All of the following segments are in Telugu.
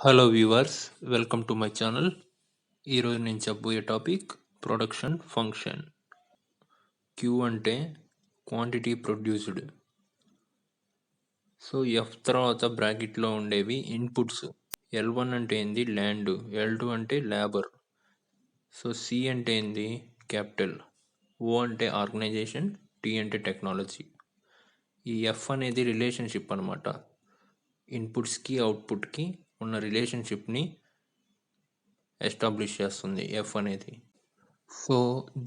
Hello viewers, welcome to my channel. ఈరోజు నేను చెప్పబోయే టాపిక్ ప్రొడక్షన్ ఫంక్షన్. క్యూ అంటే క్వాంటిటీ ప్రొడ్యూస్డ్. సో ఎఫ్ తర్వాత బ్రాకెట్లో ఉండేవి ఇన్పుట్స్. L1 అంటే ఏంది? ల్యాండ్. L2 అంటే లేబర్. సో సి అంటే ఏంది? క్యాపిటల్. ఓ అంటే ఆర్గనైజేషన్. టీ అంటే టెక్నాలజీ. ఈ ఎఫ్ అనేది రిలేషన్షిప్ అనమాట. ఇన్పుట్స్కి అవుట్పుట్కి ఉన్న రిలేషన్షిప్ని ఎస్టాబ్లిష్ చేస్తుంది ఎఫ్ అనేది. సో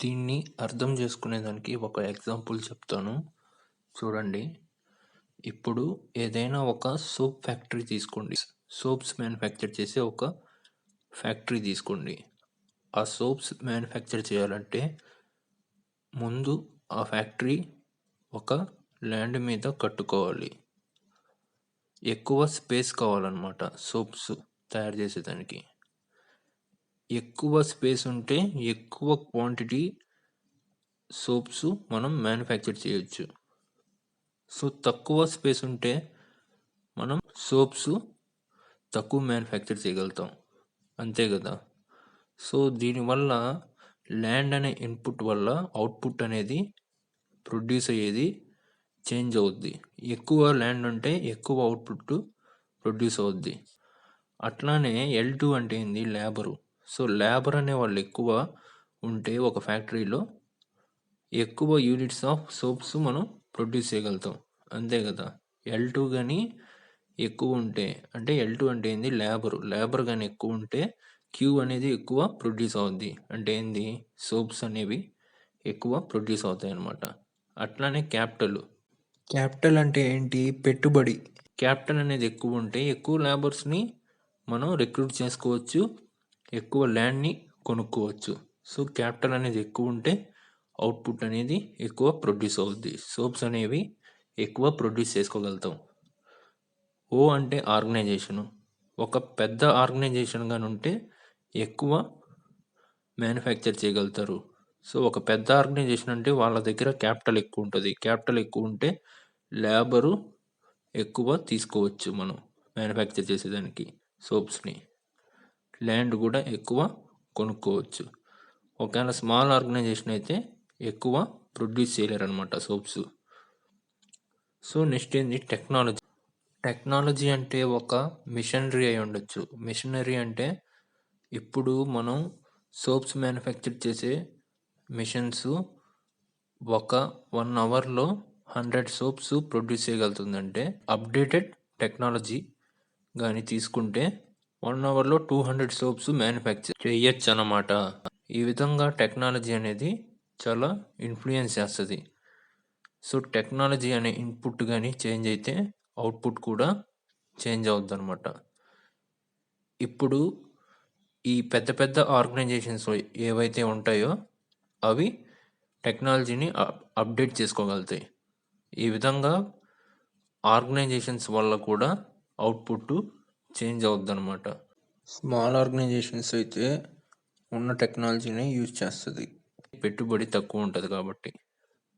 దీన్ని అర్థం చేసుకునేదానికి ఒక ఎగ్జాంపుల్ చెప్తాను, చూడండి. ఇప్పుడు ఏదైనా ఒక సోప్ ఫ్యాక్టరీ తీసుకోండి. సోప్స్ మ్యానుఫ్యాక్చర్ చేసే ఒక ఫ్యాక్టరీ తీసుకోండి. ఆ సోప్స్ మ్యానుఫ్యాక్చర్ చేయాలంటే ముందు ఆ ఫ్యాక్టరీ ఒక ల్యాండ్ మీద కట్టుకోవాలి. ఎక్కువ స్పేస్ కావాలన్నమాట సోప్స్ తయారు చేసేదానికి. ఎక్కువ స్పేస్ ఉంటే ఎక్కువ క్వాంటిటీ సోప్స్ మనం మ్యానుఫ్యాక్చర్ చేయొచ్చు. సో తక్కువ స్పేస్ ఉంటే మనం సోప్స్ తక్కువ మ్యానుఫ్యాక్చర్ చేయగలుగుతాం, అంతే కదా. సో దీనివల్ల ల్యాండ్ అనే ఇన్పుట్ వల్ల అవుట్పుట్ అనేది ప్రొడ్యూస్ అయ్యేది చేంజ్ అవుద్ది. ఎక్కువ ల్యాండ్ ఉంటే ఎక్కువ అవుట్పుట్ ప్రొడ్యూస్ అవుద్ది. అట్లానే L2 అంటే ఏంది? లేబరు. సో లేబర్ అనే వాళ్ళు ఎక్కువ ఉంటే ఒక ఫ్యాక్టరీలో ఎక్కువ యూనిట్స్ ఆఫ్ సోప్స్ మనం ప్రొడ్యూస్ చేయగలుగుతాం, అంతే కదా. L2 కానీ ఎక్కువ ఉంటే, అంటే L2 అంటే ఏంది? లేబర్ కానీ ఎక్కువ ఉంటే క్యూ అనేది ఎక్కువ ప్రొడ్యూస్ అవుద్ది. అంటే ఏంది? సోప్స్ అనేవి ఎక్కువ ప్రొడ్యూస్ అవుతాయి అన్నమాట. అట్లానే క్యాపిటల్ అంటే ఏంటి? పెట్టుబడి. క్యాపిటల్ అనేది ఎక్కువ ఉంటే ఎక్కువ లేబర్స్ని మనం రిక్రూట్ చేసుకోవచ్చు, ఎక్కువ ల్యాండ్ని కొనుక్కోవచ్చు. సో క్యాపిటల్ అనేది ఎక్కువ ఉంటే అవుట్పుట్ అనేది ఎక్కువ ప్రొడ్యూస్ అవుద్ది. సోప్స్ అనేవి ఎక్కువ ప్రొడ్యూస్ చేసుకోగలుగుతాం. ఓ అంటే ఆర్గనైజేషను. ఒక పెద్ద ఆర్గనైజేషన్ కానీ ఉంటే ఎక్కువ మ్యానుఫ్యాక్చర్ చేయగలుగుతారు. సో ఒక పెద్ద ఆర్గనైజేషన్ అంటే వాళ్ళ దగ్గర క్యాపిటల్ ఎక్కువ ఉంటుంది. క్యాపిటల్ ఎక్కువ ఉంటే లేబరు ఎక్కువ తీసుకోవచ్చు మనం మ్యానుఫ్యాక్చర్ చేసేదానికి సోప్స్ని. ల్యాండ్ కూడా ఎక్కువ కొనుక్కోవచ్చు. ఒకవేళ స్మాల్ ఆర్గనైజేషన్ అయితే ఎక్కువ ప్రొడ్యూస్ చేయలేరు అనమాట సోప్స్. సో నెక్స్ట్ ఏంది? టెక్నాలజీ అంటే ఒక మిషనరీ అయి ఉండొచ్చు. మిషనరీ అంటే ఇప్పుడు మనం సోప్స్ మ్యానుఫ్యాక్చర్ చేసే మిషన్స్ ఒక 1 అవర్లో 100 సోప్స్ ప్రొడ్యూస్ చేయగలుగుతుందంటే అప్డేటెడ్ టెక్నాలజీ కానీ తీసుకుంటే 1 అవర్లో 200 సోప్స్ మ్యానుఫ్యాక్చర్ చేయొచ్చు అన్నమాట. ఈ విధంగా టెక్నాలజీ అనేది చాలా ఇన్ఫ్లుయెన్స్ చేస్తుంది. సో టెక్నాలజీ అనే ఇన్పుట్ కానీ చేంజ్ అయితే అవుట్పుట్ కూడా చేంజ్ అవుద్ది అనమాట. ఇప్పుడు ఈ పెద్ద పెద్ద ఆర్గనైజేషన్స్ ఏవైతే ఉంటాయో అవి టెక్నాలజీని అప్డేట్ చేసుకోగలుగుతాయి. ఈ విధంగా ఆర్గనైజేషన్స్ వల్ల కూడా అవుట్పుట్ చేంజ్ అవుద్ది అనమాట. స్మాల్ ఆర్గనైజేషన్స్ అయితే ఉన్న టెక్నాలజీని యూజ్ చేస్తుంది, పెట్టుబడి తక్కువ ఉంటుంది కాబట్టి.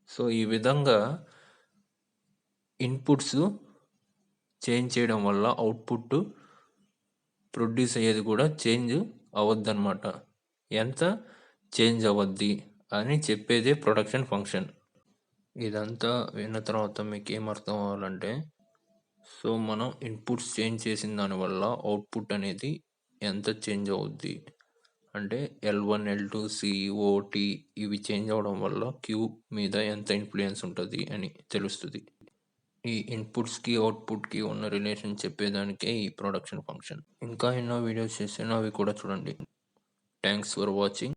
సో ఈ విధంగా ఇన్పుట్స్ చేంజ్ చేయడం వల్ల అవుట్పుట్ ప్రొడ్యూస్ అయ్యేది కూడా చేంజ్ అవద్దు అనమాట. ఎంత చేంజ్ అవద్ది అని చెప్పేదే ప్రొడక్షన్ ఫంక్షన్. ఇదంతా విన్న తర్వాత మీకు ఏమర్థం అవ్వాలంటే, సో మనం ఇన్పుట్స్ చేంజ్ చేసిన దానివల్ల అవుట్పుట్ అనేది ఎంత చేంజ్ అవుద్ది అంటే L1, L2, C, O, T ఇవి చేంజ్ అవడం వల్ల క్యూ మీద ఎంత ఇన్ఫ్లుయెన్స్ ఉంటుంది అని తెలుస్తుంది. ఈ ఇన్పుట్స్కి అవుట్పుట్కి ఉన్న రిలేషన్ చెప్పేదానికే ఈ ప్రొడక్షన్ ఫంక్షన్. ఇంకా ఎన్నో వీడియోస్ చేసాను, అవి కూడా చూడండి. Thanks for watching.